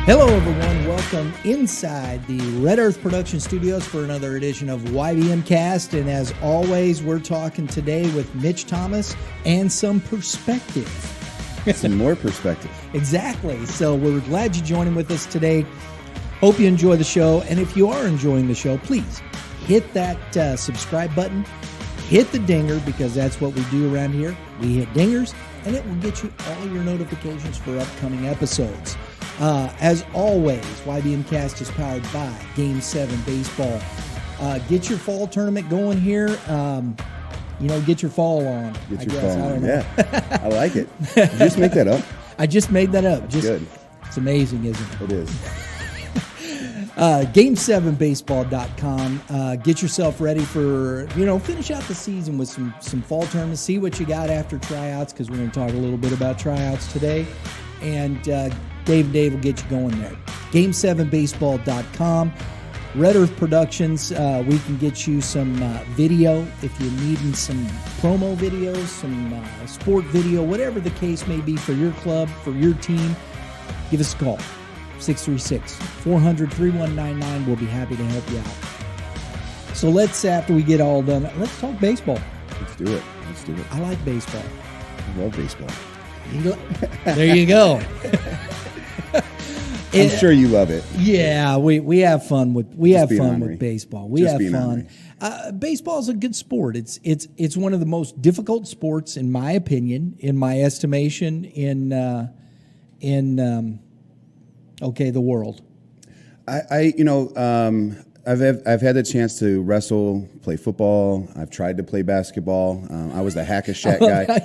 Hello, everyone. Welcome inside the Red Earth Production Studios for another edition of YBMcast. And as always, we're talking today with Mitch Thomas and some perspective. Some more perspective. Exactly. So we're glad you're joining with us today. Hope you enjoy the show. And if you are enjoying the show, please hit that subscribe button. Hit the dinger, because that's what we do around here. We hit dingers, and it will get you all your notifications for upcoming episodes. As always, YBMcast is powered by Game 7 Baseball. Get your fall tournament going here. Get your fall on. Get your fall on. Yeah, I like it. Did you just make that up? I just made that up. Good. It's amazing, isn't it? It is. Game7baseball.com. Get yourself ready for, finish out the season with some fall tournaments. See what you got after tryouts, because we're going to talk a little bit about tryouts today. And Dave will get you going there. Game7baseball.com. Red Earth Productions, we can get you some video if you're needing some promo videos, some sport video, whatever the case may be for your club, for your team. Give us a call, 636-400-3199. We'll be happy to help you out. So after we get all done, let's talk baseball. Let's do it. I like baseball. I love baseball. There you go. I'm sure you love it. Yeah, we have fun with baseball. We have fun. Baseball is a good sport. It's one of the most difficult sports, in my opinion, in my estimation, in the world. I've had the chance to wrestle, play football. I've tried to play basketball. I was the hack-a-shack guy. I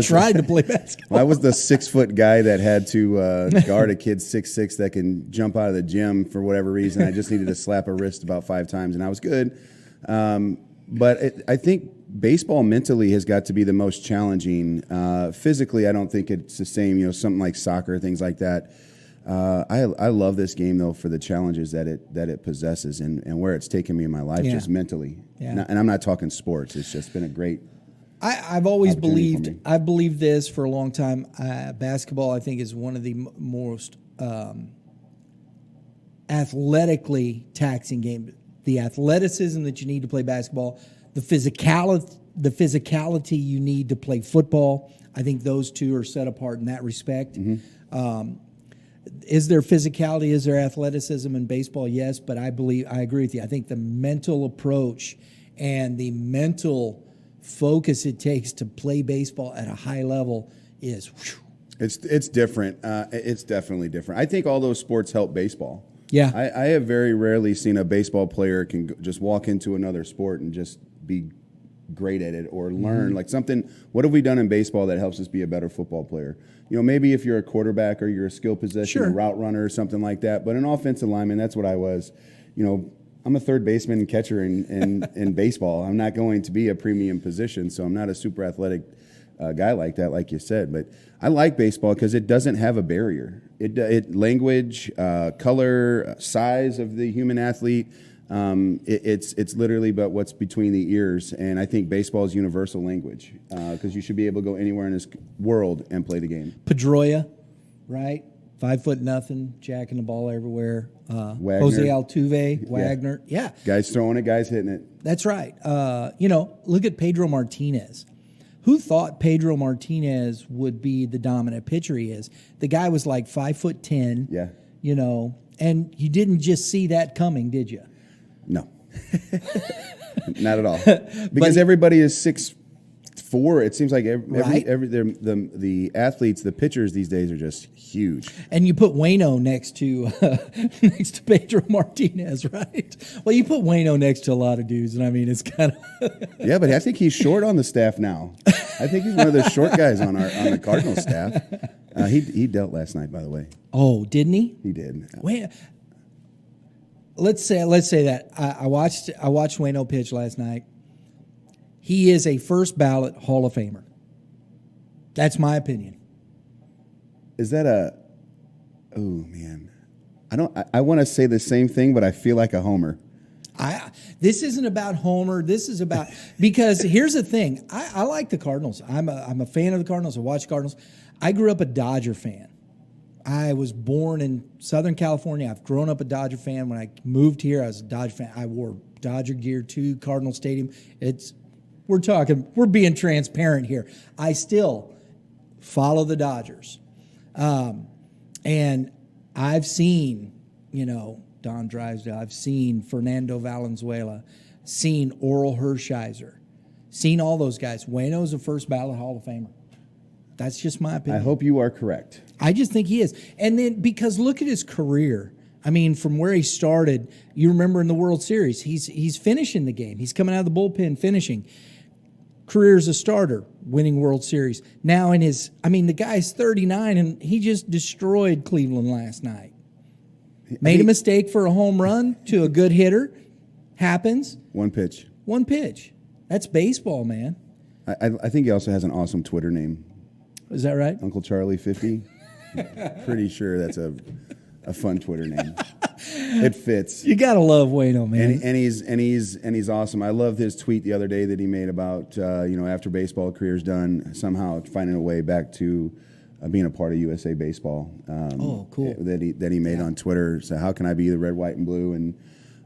tried to play basketball. I was the 6-foot guy that had to guard a kid 6'6" that can jump out of the gym for whatever reason. I just needed to slap a wrist about 5 times, and I was good. I think baseball mentally has got to be the most challenging. Physically, I don't think it's the same. Something like soccer, things like that. I love this game, though, for the challenges that it possesses and where it's taken me in my life, just mentally. Yeah. And I'm not talking sports. It's just been a great I've always believed, I've believed this for a long time. Basketball, I think, is one of the most athletically taxing games. The athleticism that you need to play basketball, the physicality you need to play football, I think those two are set apart in that respect. Mm-hmm. Is there physicality? Is there athleticism in baseball? Yes, but I agree with you. I think the mental approach and the mental focus it takes to play baseball at a high level is. Whew. It's different. It's definitely different. I think all those sports help baseball. Yeah, I have very rarely seen a baseball player can just walk into another sport and just be great at it or learn like something. What have we done in baseball that helps us be a better football player? Maybe if you're a quarterback or you're a skill position, a route runner or something like that. But an offensive lineman, that's what I was. I'm a third baseman and catcher in baseball. I'm not going to be a premium position, so I'm not a super athletic guy like that, like you said. But I like baseball because it doesn't have a barrier. It language, color, size of the human athlete. It's literally but what's between the ears, and I think baseball is universal language because you should be able to go anywhere in this world and play the game. Pedroia, right? 5'0", jacking the ball everywhere. Wagner. Jose Altuve, Wagner, yeah. Guys throwing it, guys hitting it. That's right. Look at Pedro Martinez. Who thought Pedro Martinez would be the dominant pitcher he is? The guy was like 5'10". Yeah. And you didn't just see that coming, did you? No, not at all. Because everybody is 6'4". It seems like the athletes, the pitchers these days are just huge. And you put Waino next to Pedro Martinez, right? Well, you put Waino next to a lot of dudes, and I mean it's kind of yeah. But I think he's short on the staff now. I think he's one of the short guys on the Cardinals staff. He dealt last night, by the way. Oh, didn't he? He did. Wait. Let's say that I watched Waino pitch last night. He is a first ballot Hall of Famer. That's my opinion. Is that oh man, I want to say the same thing, but I feel like a homer. This isn't about homer. This is about because here's the thing. I like the Cardinals. I'm a fan of the Cardinals. I watch Cardinals. I grew up a Dodger fan. I was born in Southern California. I've grown up a Dodger fan. When I moved here, I was a Dodger fan. I wore Dodger gear to Cardinal Stadium. We're being transparent here. I still follow the Dodgers. And I've seen, Don Drysdale, I've seen Fernando Valenzuela, seen Oral Hershiser, seen all those guys. Waino's a first ballot Hall of Famer. That's just my opinion. I hope you are correct. I just think he is. And then because look at his career. I mean, from where he started, you remember in the World Series, he's finishing the game. He's coming out of the bullpen finishing. Career as a starter, winning World Series. Now the guy's 39 and he just destroyed Cleveland last night. Made a mistake for a home run to a good hitter. Happens. One pitch. That's baseball, man. I think he also has an awesome Twitter name. Is that right? Uncle Charlie 50. Pretty sure that's a fun Twitter name. It fits. You gotta love Waino, man. And he's awesome. I loved his tweet the other day that he made about after baseball career's done, somehow finding a way back to being a part of USA Baseball. Cool. That he made on Twitter. So how can I be the red, white, and blue and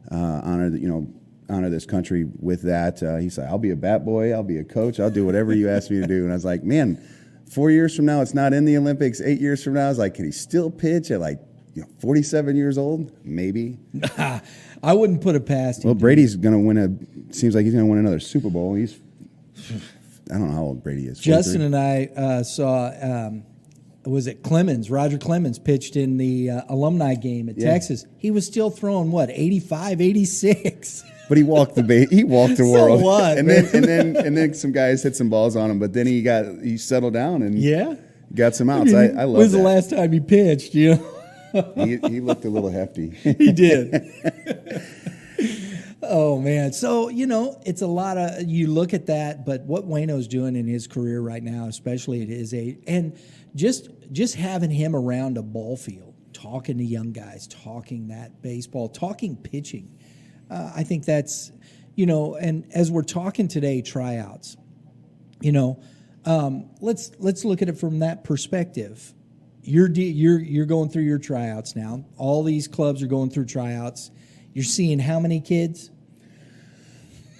honor this country with that? He said, "I'll be a bat boy. I'll be a coach. I'll do whatever you ask me to do." And I was like, man. 4 years from now, it's not in the Olympics. 8 years from now, it's like, can he still pitch at 47 years old? Maybe. I wouldn't put it past him. Well, Brady's going to win seems like he's going to win another Super Bowl. I don't know how old Brady is. 43? Justin and I saw, was it Clemens? Roger Clemens pitched in the alumni game at Texas. He was still throwing, 85, 86? But he walked the world. So what, and then some guys hit some balls on him. But then he settled down and got some outs. I love that. When was the last time he pitched? He looked a little hefty. He did. Oh man! So it's a lot of you look at that, but what Waino's doing in his career right now, especially at his age, and just having him around a ball field, talking to young guys, talking that baseball, talking pitching. I think that's, and as we're talking today, tryouts, let's look at it from that perspective. You're going through your tryouts now. All these clubs are going through tryouts. You're seeing how many kids?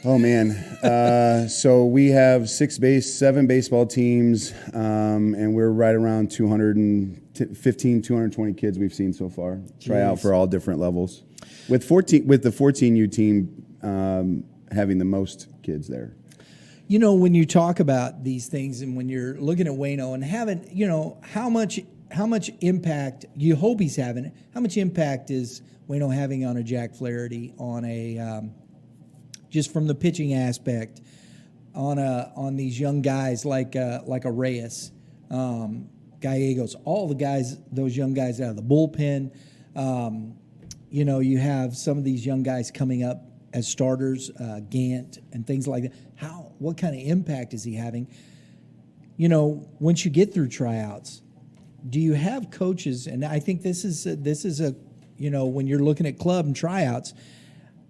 Oh man. So we have 7 baseball teams, and we're right around 220 kids we've seen so far. Tryout for all different levels. With the 14U team having the most kids there. When you talk about these things and when you're looking at Waino and having, how much impact you hope he's having, how much impact is Waino having on a Jack Flaherty, on a just from the pitching aspect, on these young guys like a Reyes, Gallegos, all the guys, those young guys out of the bullpen. You have some of these young guys coming up as starters, Gant and things like that. What kind of impact is he having? Once you get through tryouts, do you have coaches? And I think this is a when you're looking at club and tryouts,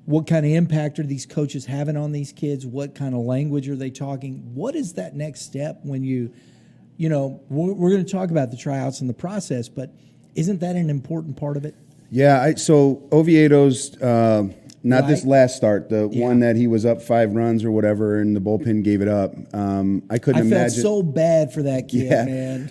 what kind of impact are these coaches having on these kids? What kind of language are they talking? What is that next step when we're going to talk about the tryouts and the process, but isn't that an important part of it? Yeah, so Oviedo's, not this last start, the one that he was up 5 runs or whatever, and the bullpen gave it up. I couldn't imagine. I felt so bad for that kid, man.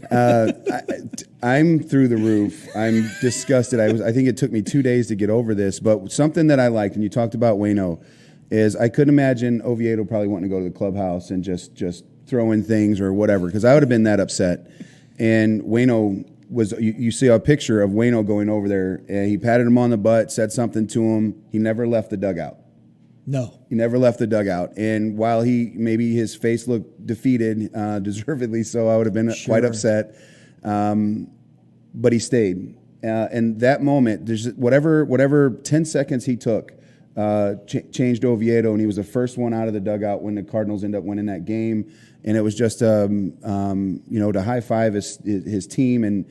I'm through the roof. I'm disgusted. I think it took me 2 days to get over this, but something that I liked, and you talked about Waino, is I couldn't imagine Oviedo probably wanting to go to the clubhouse and just throw in things or whatever, because I would have been that upset. And Waino you see a picture of Waino going over there, and he patted him on the butt, said something to him. He never left the dugout. No. He never left the dugout. And while maybe his face looked defeated, deservedly so, I would have been quite upset. But he stayed. And that moment, there's whatever 10 seconds he took, changed Oviedo, and he was the first one out of the dugout when the Cardinals ended up winning that game. And it was just, to high five his team. And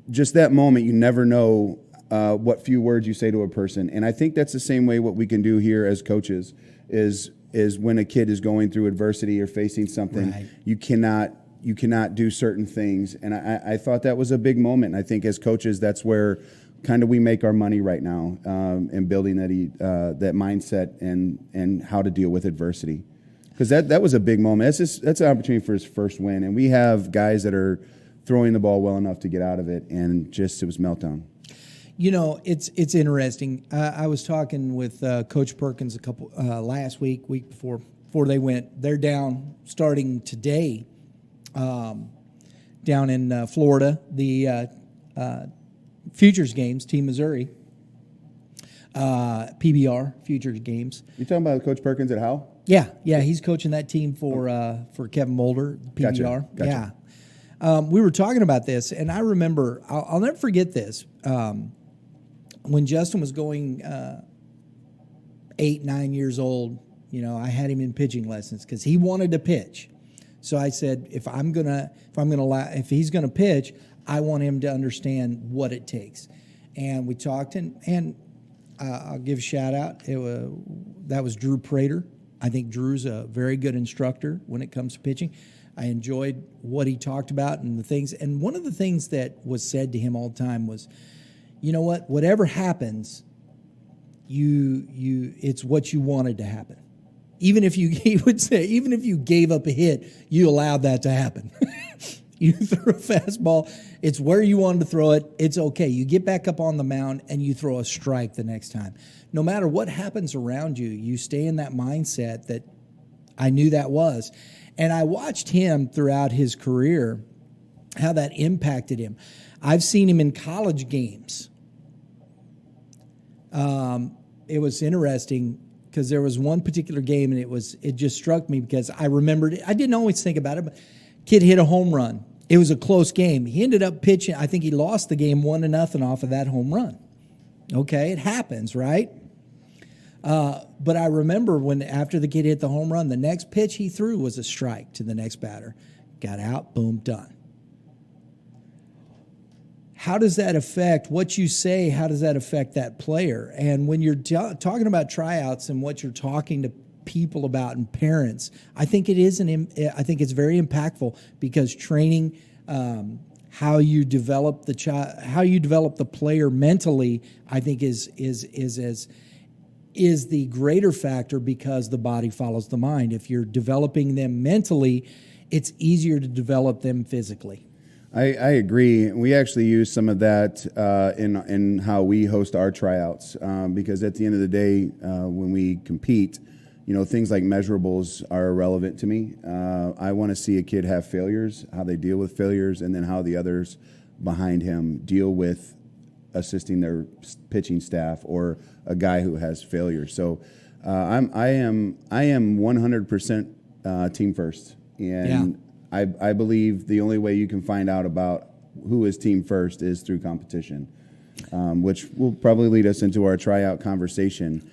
just that moment, you never know what few words you say to a person. And I think that's the same way what we can do here as coaches is when a kid is going through adversity or facing something, you cannot you cannot do certain things. And I thought that was a big moment. And I think as coaches, that's where kind of we make our money right now, in building that mindset and how to deal with adversity. Because that was a big moment. That's an opportunity for his first win. And we have guys that are throwing the ball well enough to get out of it, and it was meltdown. You know, it's interesting. I was talking with Coach Perkins last week before they went. They're down starting today, down in Florida. The Futures Games, Team Missouri, PBR Futures Games. You talking about Coach Perkins at Howe? Yeah, he's coaching that team for Kevin Mulder, PBR. Gotcha. Yeah, we were talking about this, and I remember I'll never forget this. When Justin was going 8, 9 years old, you know, I had him in pitching lessons because he wanted to pitch. So I said, if he's gonna pitch, I want him to understand what it takes. And we talked, and I'll give a shout out. That was Drew Prater. I think Drew's a very good instructor when it comes to pitching. I enjoyed what he talked about and the things. And one of the things that was said to him all the time was, you know what? Whatever happens, it's what you wanted to happen. He would say, even if you gave up a hit, you allowed that to happen. You threw a fastball. It's where you wanted to throw it. It's okay. You get back up on the mound and you throw a strike the next time. No matter what happens around you, you stay in that mindset that I knew that was. And I watched him throughout his career, how that impacted him. I've seen him in college games. It was interesting because there was one particular game, and it just struck me because I remembered it. I didn't always think about it, but kid hit a home run. It was a close game. He ended up pitching. I think he lost the game 1-0 off of that home run. Okay, it happens, right? But I remember when after the kid hit the home run, the next pitch he threw was a strike to the next batter. Got out, boom, done. How does that affect what you say? How does that affect that player? And when you're talking about tryouts and what you're talking to people about and parents, I think I think it's very impactful because training how you develop the player mentally, I think is the greater factor because the body follows the mind. If you're developing them mentally, it's easier to develop them physically. I agree. We actually use some of that in how we host our tryouts because at the end of the day, when we compete, you know, things like measurables are irrelevant to me. I want to see a kid have failures, how they deal with failures, and then how the others behind him deal with assisting their pitching staff or a guy who has failures. So I am 100% team first, and I believe the only way you can find out about who is team first is through competition, which will probably lead us into our tryout conversation.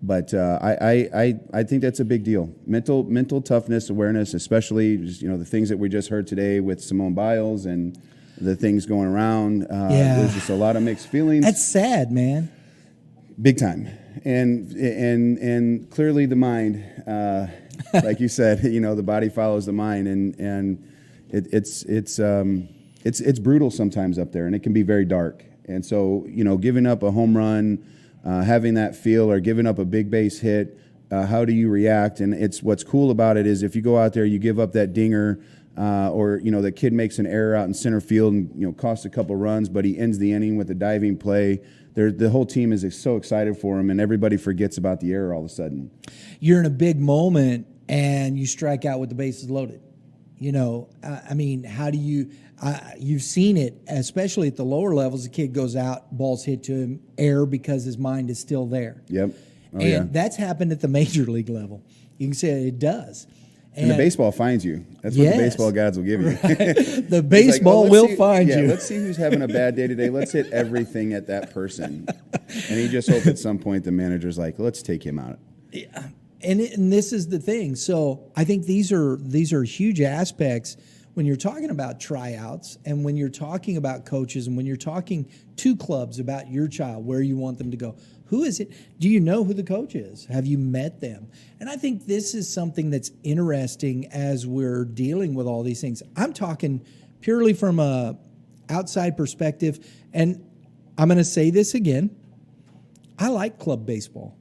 But I think that's a big deal. Mental toughness, awareness, especially just, you know, the things that we just heard today with Simone Biles and the things going around. There's just a lot of mixed feelings. That's sad, man. Big time. And clearly the mind, like you said, you know, the body follows the mind, and it's brutal sometimes up there, and it can be very dark. And so, you know, giving up a home run, having that feel, or giving up a big base hit, how do you react? And what's cool about it is if you go out there, you give up that dinger, or, you know, the kid makes an error out in center field and, you know, costs a couple runs, but he ends the inning with a diving play. The whole team is so excited for him, and everybody forgets about the error all of a sudden. You're in a big moment, and you strike out with the bases loaded. You know, I mean, how do you you've seen it, especially at the lower levels. The kid goes out, ball's hit to him, error because his mind is still there. Yep. And that's happened at the major league level. You can say it does. And the baseball finds you. That's what the baseball gods will give you. The baseball will find you. Let's see who's having a bad day today. Let's hit everything at that person. And you just hope at some point the manager's like, let's take him out. Yeah. And this is the thing. So I think these are huge aspects when you're talking about tryouts, and when you're talking about coaches, and when you're talking to clubs about your child, where you want them to go, Who is it? Do you know who the coach is? Have you met them? And I think this is something that's interesting as we're dealing with all these things. I'm talking purely from a outside perspective, and I'm going to say this again. I like club baseball.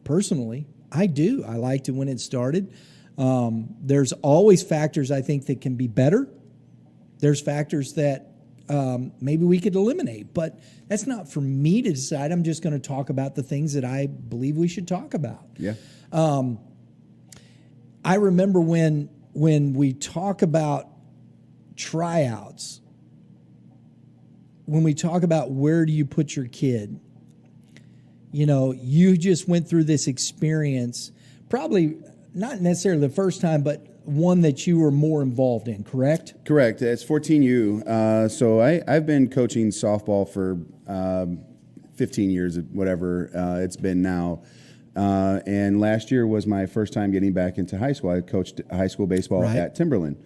Personally, I do. I liked it when it started. There's always factors I think that can be better. There's factors that maybe we could eliminate, but that's not for me to decide. I'm just going to talk about the things that I believe we should talk about. Yeah. I remember when we talk about tryouts, when we talk about where do you put your kid, you just went through this experience, probably not necessarily the first time, but one that you were more involved in, correct? Correct. It's 14U. So I've been coaching softball for 15 years, whatever it's been now. And last year was my first time getting back into high school. I coached high school baseball at Timberland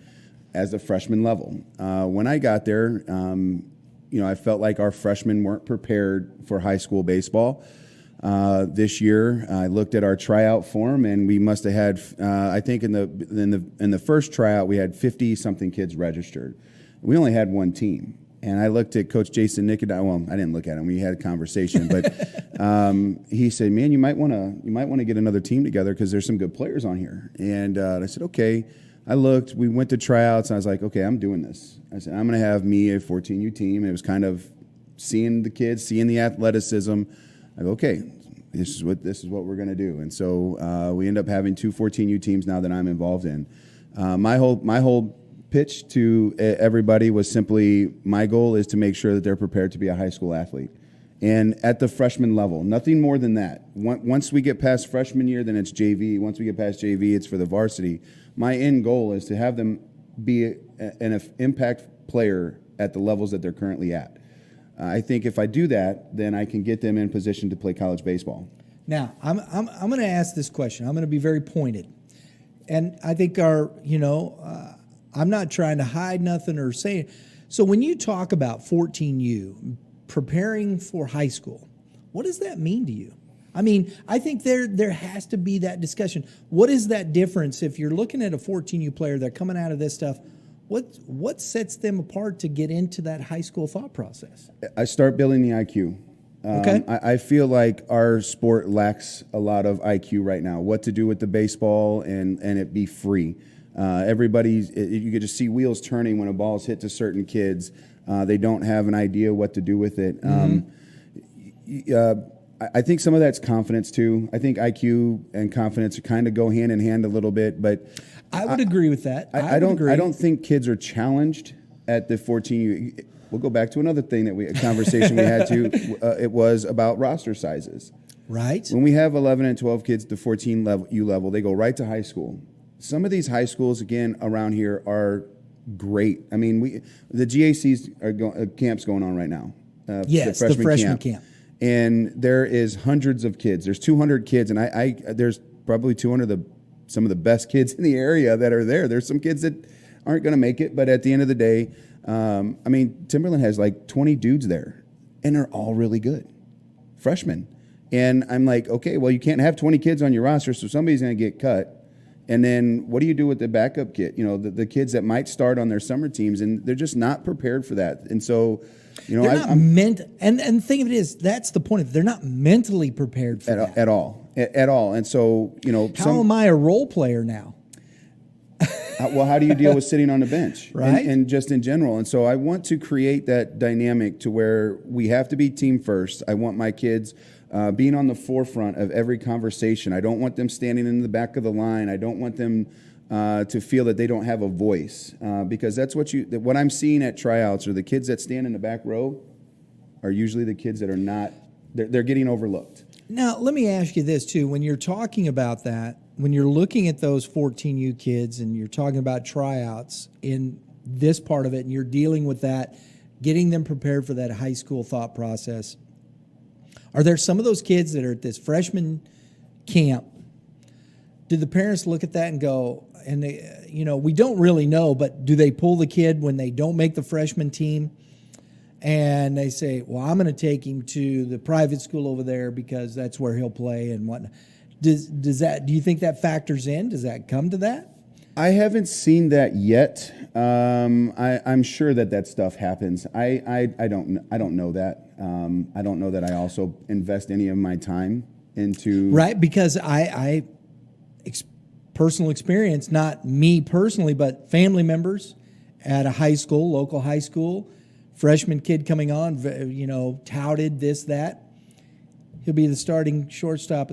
as a freshman level. When I got there, I felt like our freshmen weren't prepared for high school baseball. This year, I looked at our tryout form, and we must have had, I think in the first tryout, we had 50-something kids registered. We only had one team. And I looked at Coach Jason Nicodine. Well, I didn't look at him. We had a conversation, but he said, "Man, you might want to get another team together because there's some good players on here." And I said, "Okay." I looked. We went to tryouts, and I was like, "Okay, I'm doing this." I said, "I'm going to have me a 14U team." And it was kind of seeing the kids, seeing the athleticism. I go, "Okay, this is what we're going to do." And so we end up having 2 14U teams now that I'm involved in. My whole pitch to everybody was simply, my goal is to make sure that they're prepared to be a high school athlete. And at the freshman level, nothing more than that. Once we get past freshman year, then it's JV. Once we get past JV, it's for the varsity. My end goal is to have them be an impact player at the levels that they're currently at. I think if I do that, then I can get them in position to play college baseball. Now, I'm going to ask this question. I'm going to be very pointed. And I think I'm not trying to hide nothing or say it. So when you talk about 14U, preparing for high school, what does that mean to you? I mean, I think there has to be that discussion. What is that difference if you're looking at a 14U player, they're coming out of this stuff, what sets them apart to get into that high school thought process? I start building the IQ. Okay. I feel like our sport lacks a lot of IQ right now. What to do with the baseball and it be free. You could just see wheels turning when a ball's hit to certain kids. They don't have an idea what to do with it. I think some of that's confidence too. I think IQ and confidence kind of go hand in hand a little bit, but I would agree with that. I don't think kids are challenged at the 14U. We'll go back to another thing a conversation we had to. It was about roster sizes. Right. When we have 11 and 12 kids at the 14U level, they go right to high school. Some of these high schools, again, around here are great. I mean, the GAC's camps going on right now. Yes, the freshman camp. And there is hundreds of kids. There's 200 kids, and there's probably 200 some of the best kids in the area that are there. There's some kids that aren't going to make it, but at the end of the day, Timberland has like 20 dudes there, and they're all really good, freshmen. And I'm like, okay, well, you can't have 20 kids on your roster, so somebody's going to get cut. And then what do you do with the backup kid? The kids that might start on their summer teams, and they're just not prepared for that. And so, they're not and the thing of it is, that's the point of it. They're not mentally prepared for that. At all. And so, how am I a role player now? Well, how do you deal with sitting on the bench? Right. And just in general. And so I want to create that dynamic to where we have to be team first. I want my kids being on the forefront of every conversation. I don't want them standing in the back of the line. I don't want them to feel that they don't have a voice, because that's what I'm seeing at tryouts, are the kids that stand in the back row are usually the kids that are not, they're getting overlooked. Now, let me ask you this too. When you're talking about that, when you're looking at those 14U kids and you're talking about tryouts in this part of it, and you're dealing with that, getting them prepared for that high school thought process, are there some of those kids that are at this freshman camp? Do the parents look at that and go, and we don't really know, but do they pull the kid when they don't make the freshman team and they say, well, I'm going to take him to the private school over there because that's where he'll play and whatnot. Do you think that factors in? Does that come to that? I haven't seen that yet. I'm sure that stuff happens. I don't know that. I don't know that I also invest any of my time into right, because personal experience, not me personally, but family members at a high school, local high school, freshman kid coming on, touted this, that. He'll be the starting shortstop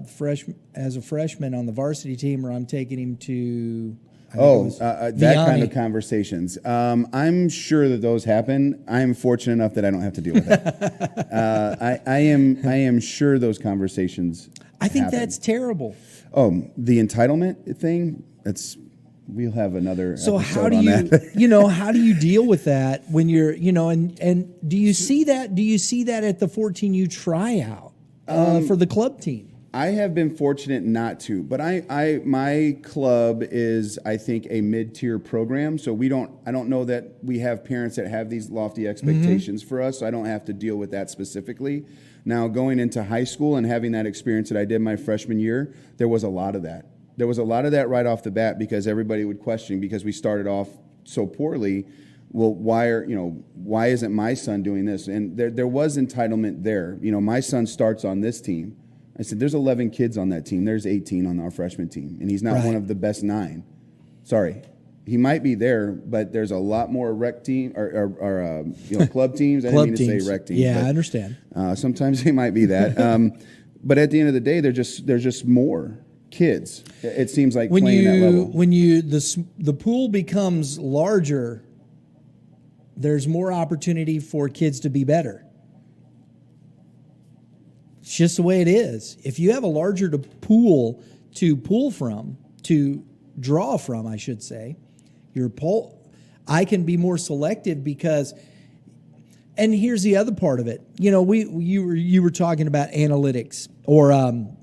as a freshman on the varsity team, or I'm taking him to that kind of conversations. I'm sure that those happen. I am fortunate enough that I don't have to deal with that. I am sure those conversations I think happen. That's terrible. Oh, the entitlement thing, we'll have another so episode how do on you that. How do you deal with that when you're and do you see that at the 14U tryout for the club team? I have been fortunate not to, but my club is, I think, a mid-tier program. So I don't know that we have parents that have these lofty expectations for us. So I don't have to deal with that specifically. Now, going into high school and having that experience that I did my freshman year, there was a lot of that. There was a lot of that right off the bat because everybody would question because we started off so poorly. Well, why isn't my son doing this? And there was entitlement there. My son starts on this team. I said, there's 11 kids on that team. There's 18 on our freshman team, and he's not one of the best 9. Sorry. He might be there, but there's a lot more rec team or club teams. I didn't mean to say rec teams. Yeah, I understand. Sometimes they might be that. But at the end of the day, there's just more kids. It seems like playing that level. When the pool becomes larger, there's more opportunity for kids to be better. It's just the way it is. If you have a larger pool to draw from, I should say, I can be more selective because, and here's the other part of it. You were talking about analytics or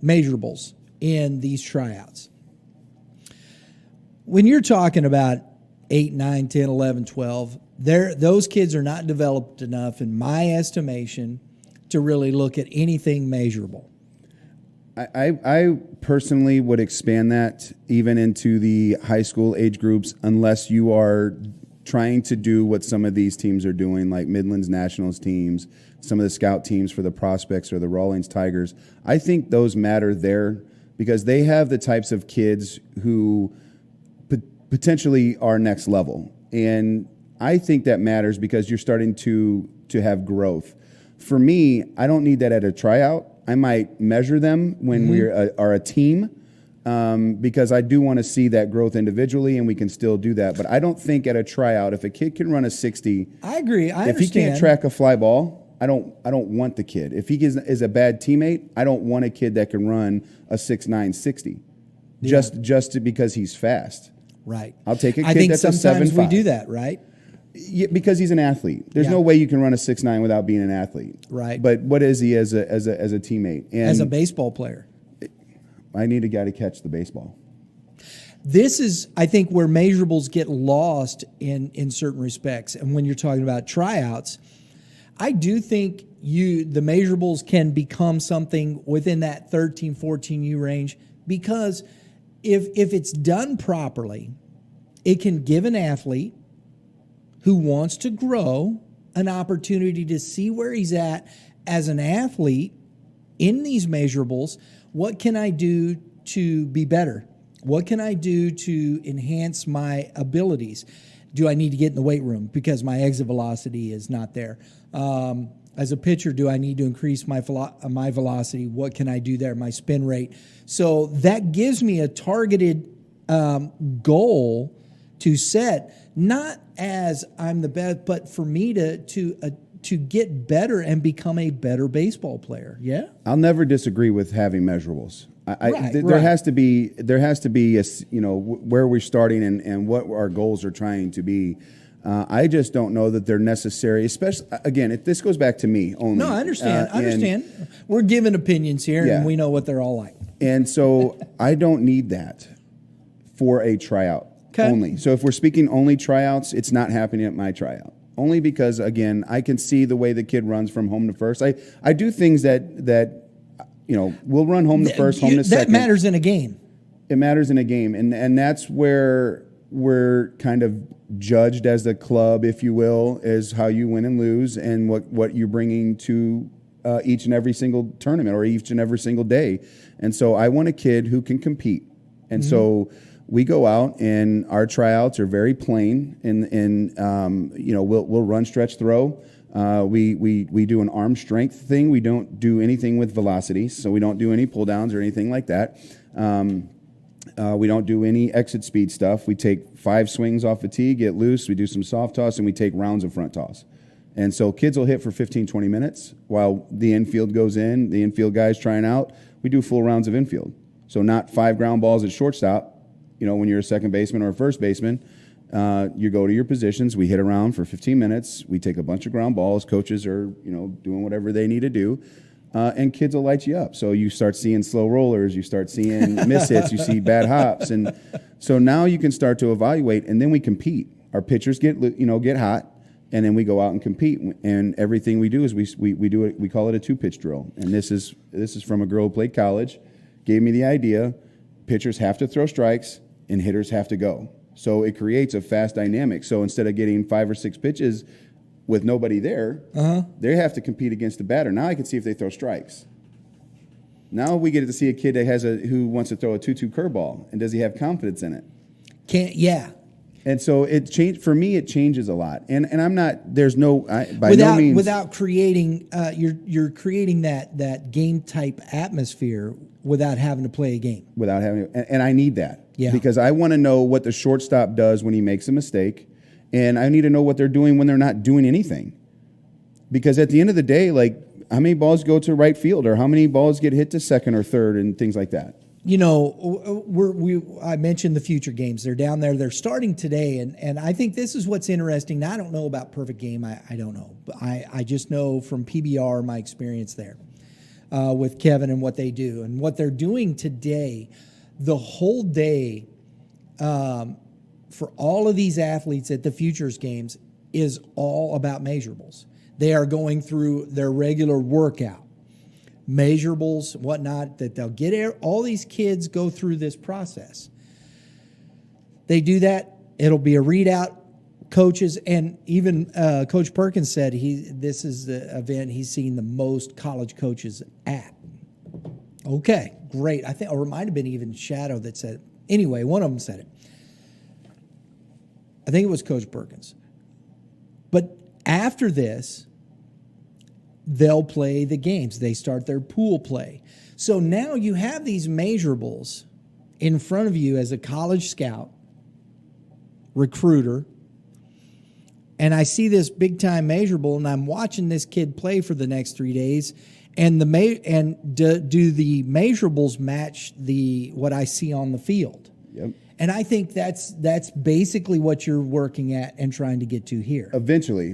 measurables in these tryouts. When you're talking about 8, 9, 10, 11, 12, those kids are not developed enough, in my estimation, to really look at anything measurable. I personally would expand that even into the high school age groups unless you are trying to do what some of these teams are doing, like Midlands Nationals teams, some of the scout teams for the Prospects or the Rawlings Tigers. I think those matter there because they have the types of kids who potentially are next level. And I think that matters because you're starting to have growth. For me, I don't need that at a tryout. I might measure them when we are a team because I do want to see that growth individually, and we can still do that. But I don't think at a tryout, if a kid can run a 60, I agree. I if understand. he can't track a fly ball, I don't want the kid. If he is a bad teammate, I don't want a kid that can run a 6'9", 60, just because he's fast. Right. I'll take a kid I think that's a 7'5". sometimes we do that, right? Yeah, because he's an athlete. There's no way you can run a 6'9" without being an athlete. Right. But what is he as a teammate? And as a baseball player. I need a guy to catch the baseball. This is, I think, where measurables get lost in certain respects. And when you're talking about tryouts, I do think the measurables can become something within that 13, 14U range because if it's done properly, it can give an athlete who wants to grow an opportunity to see where he's at as an athlete in these measurables. What can I do to be better? What can I do to enhance my abilities? Do I need to get in the weight room because my exit velocity is not there? As a pitcher, do I need to increase my velocity? What can I do there? My spin rate. So that gives me a targeted goal to set, not as I'm the best, but for me to get better and become a better baseball player. Yeah, I'll never disagree with having measurables. There right. has to be a, where we're starting and what our goals are trying to be. I just don't know that they're necessary, especially, again, this goes back to me only. No, I understand. We're giving opinions here, and we know what they're all like. And so I don't need that for a tryout only. So if we're speaking only tryouts, it's not happening at my tryout. only because, again, I can see the way the kid runs from home to first. I do things that we'll run home to first, home to second. That matters in a game. It matters in a game, and that's where we're kind of judged as a club, if you will, is how you win and lose and what you're bringing to each and every single tournament or each and every single day. And so I want a kid who can compete. And so we go out, and our tryouts are very plain. We'll run, stretch, throw. We do an arm strength thing. We don't do anything with velocity, so we don't do any pull downs or anything like that. We don't do any exit speed stuff. We take 5 swings off a tee, get loose. We do some soft toss, and we take rounds of front toss. And so kids will hit for 15, 20 minutes while the infield goes in. The infield guys trying out. We do full rounds of infield. So not 5 ground balls at shortstop. When you're a second baseman or a first baseman, you go to your positions. We hit around for 15 minutes. We take a bunch of ground balls. Coaches are, doing whatever they need to do. And kids will light you up. So you start seeing slow rollers. You start seeing miss hits. You see bad hops. And so now you can start to evaluate, and then we compete. Our pitchers get hot, and then we go out and compete. And everything we do is we do it. We call it a 2-pitch drill. And this is from a girl who played college. Gave me the idea. Pitchers have to throw strikes, and hitters have to go. So it creates a fast dynamic. So instead of getting 5 or 6 pitches with nobody there, they have to compete against the batter. Now I can see if they throw strikes. Now we get to see a kid that who wants to throw a 2-2 curveball, and does he have confidence in it? Yeah. And so it changes a lot. And I'm not. There's no no means without creating. You're creating that game type atmosphere without having to play a game. And I need that. Yeah. Because I want to know what the shortstop does when he makes a mistake. And I need to know what they're doing when they're not doing anything. Because at the end of the day, like, how many balls go to right field, or how many balls get hit to second or third, and things like that. I mentioned the future games. They're down there. They're starting today, and I think this is what's interesting. Now, I don't know about Perfect Game. I don't know. But I just know from PBR, my experience there with Kevin and what they do. And what they're doing today, the whole day, for all of these athletes at the Futures Games is all about measurables. They are going through their regular workout, measurables, whatnot, that they'll get. All these kids go through this process. They do that. It'll be a readout. Coaches, and even Coach Perkins said this is the event he's seen the most college coaches at. Okay, great. Or it might have been even Shadow that said it. Anyway, one of them said it. I think it was Coach Perkins. But after this, they'll play the games. They start their pool play. So now you have these measurables in front of you as a college scout, recruiter, and I see this big-time measurable, and I'm watching this kid play for the next 3 days, and do the measurables match what I see on the field? Yep. And I think that's basically what you're working at and trying to get to here. Eventually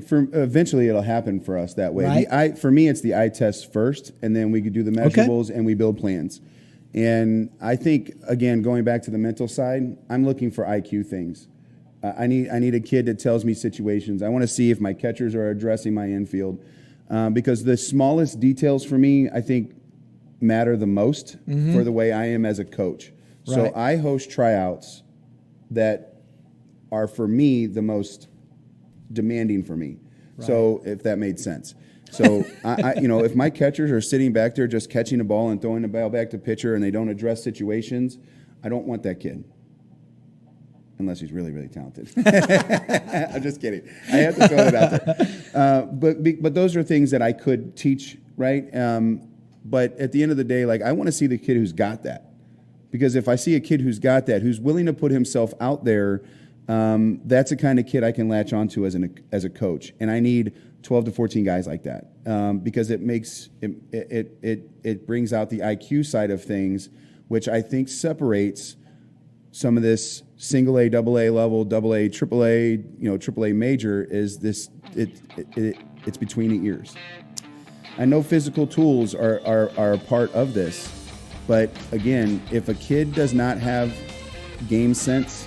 it'll happen for us that way. Right? For me, it's the eye test first, and then we could do the measurables and we build plans. And I think, again, going back to the mental side, I'm looking for IQ things. I need a kid that tells me situations. I want to see if my catchers are addressing my infield, because the smallest details for me, I think, matter the most for the way I am as a coach. Right. So I host tryouts that are, for me, the most demanding for me. Right. So if that made sense. So if my catchers are sitting back there just catching the ball and throwing the ball back to pitcher and they don't address situations, I don't want that kid. Unless he's really, really talented. I'm just kidding. I have to throw it out there. But those are things that I could teach, right? But at the end of the day, like, I want to see the kid who's got that. Because if I see a kid who's got that, who's willing to put himself out there, that's the kind of kid I can latch onto as a coach. And I need 12 to 14 guys like that, because it makes it brings out the IQ side of things, which I think separates some of this single A, double A level, double A, triple A, triple A major is this. It's between the ears. I know physical tools are a part of this. But again, if a kid does not have game sense,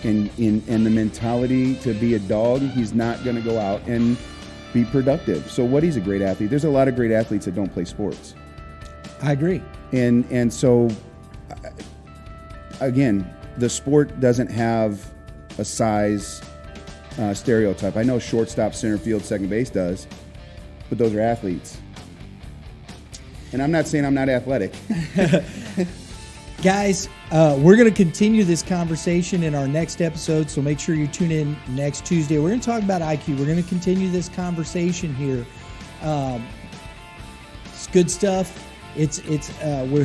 and the mentality to be a dog, he's not going to go out and be productive. So he's a great athlete. There's a lot of great athletes that don't play sports. I agree. And so, again, the sport doesn't have a size stereotype. I know shortstop, center field, second base does, but those are athletes. And I'm not saying I'm not athletic. Guys, we're going to continue this conversation in our next episode, so make sure you tune in next Tuesday. We're going to talk about IQ. We're going to continue this conversation here. It's good stuff. We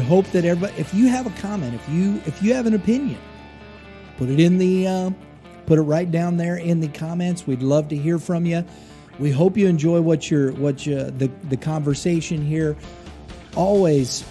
hope that everybody, if you have a comment, if you have an opinion, put it right down there in the comments. We'd love to hear from you. We hope you enjoy the conversation here. Always,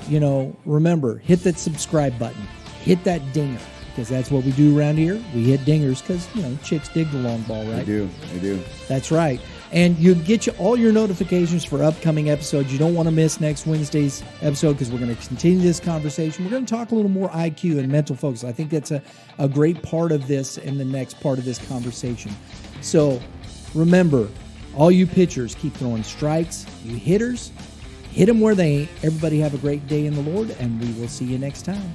remember, hit that subscribe button, hit that dinger, because that's what we do around here. We hit dingers because, chicks dig the long ball, right? They do. That's right. And you get all your notifications for upcoming episodes. You don't want to miss next Wednesday's episode because we're going to continue this conversation. We're going to talk a little more IQ and mental focus. I think that's a great part of this in the next part of this conversation. So remember, all you pitchers, keep throwing strikes. You hitters, hit them where they ain't. Everybody have a great day in the Lord, and we will see you next time.